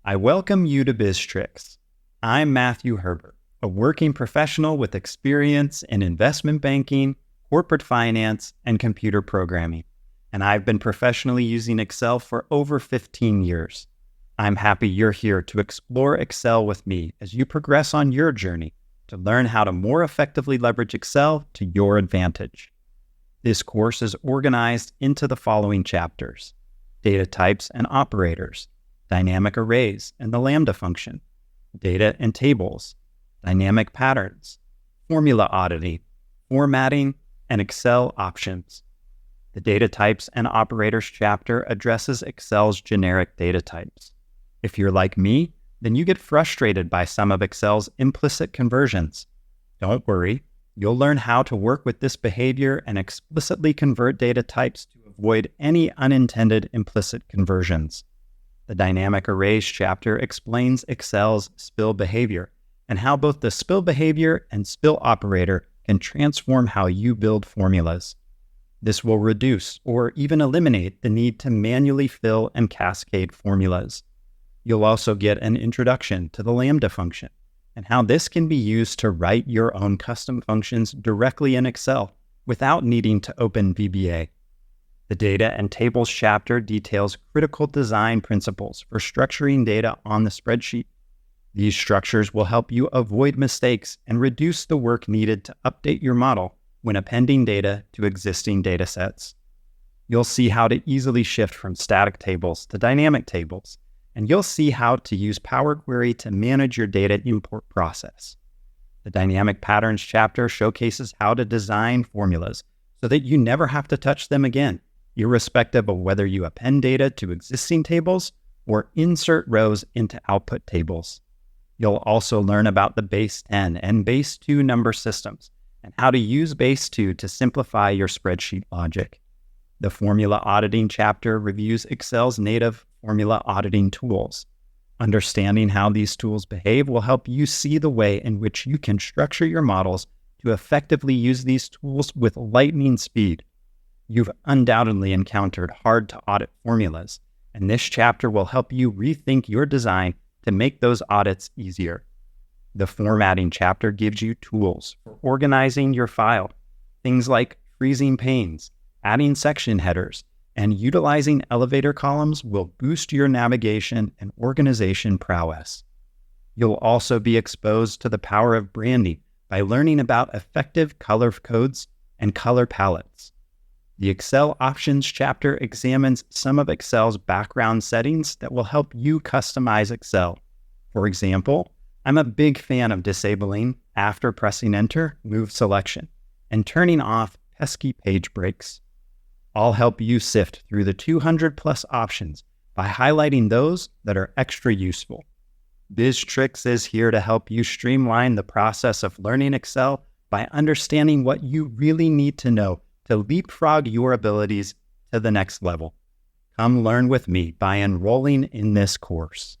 I welcome you to BizTricks. I'm Matthew Herbert, a working professional with experience in investment banking, corporate finance, and computer programming, and I've been professionally using Excel for over 15 years. I'm happy you're here to explore Excel with me as you progress on your journey to learn how to more effectively leverage Excel to your advantage. This course is organized into the following chapters: data types and operators, dynamic arrays and the LAMBDA function, data and tables, dynamic patterns, formula auditing, formatting, and Excel options. The data types and operators chapter addresses Excel's generic data types. If you're like me, then you get frustrated by some of Excel's implicit conversions. Don't worry, you'll learn how to work with this behavior and explicitly convert data types to avoid any unintended implicit conversions. The dynamic arrays chapter explains Excel's spill behavior and how both the spill behavior and spill operator can transform how you build formulas. This will reduce or even eliminate the need to manually fill and cascade formulas. You'll also get an introduction to the LAMBDA function and how this can be used to write your own custom functions directly in Excel without needing to open VBA. The data and tables chapter details critical design principles for structuring data on the spreadsheet. These structures will help you avoid mistakes and reduce the work needed to update your model when appending data to existing data sets. You'll see how to easily shift from static tables to dynamic tables, and you'll see how to use Power Query to manage your data import process. The dynamic patterns chapter showcases how to design formulas so that you never have to touch them again, irrespective of whether you append data to existing tables or insert rows into output tables. You'll also learn about the base 10 and base 2 number systems and how to use base 2 to simplify your spreadsheet logic. The formula auditing chapter reviews Excel's native formula auditing tools. Understanding how these tools behave will help you see the way in which you can structure your models to effectively use these tools with lightning speed. You've undoubtedly encountered hard-to-audit formulas, and this chapter will help you rethink your design to make those audits easier. The formatting chapter gives you tools for organizing your file, things like freezing panes, adding section headers, and utilizing elevator columns will boost your navigation and organization prowess. You'll also be exposed to the power of branding by learning about effective color codes and color palettes. The Excel Options chapter examines some of Excel's background settings that will help you customize Excel. For example, I'm a big fan of disabling, after pressing Enter, Move Selection, and turning off pesky page breaks. I'll help you sift through the 200+ options by highlighting those that are extra useful. BizTricks is here to help you streamline the process of learning Excel by understanding what you really need to know to leapfrog your abilities to the next level. Come learn with me by enrolling in this course.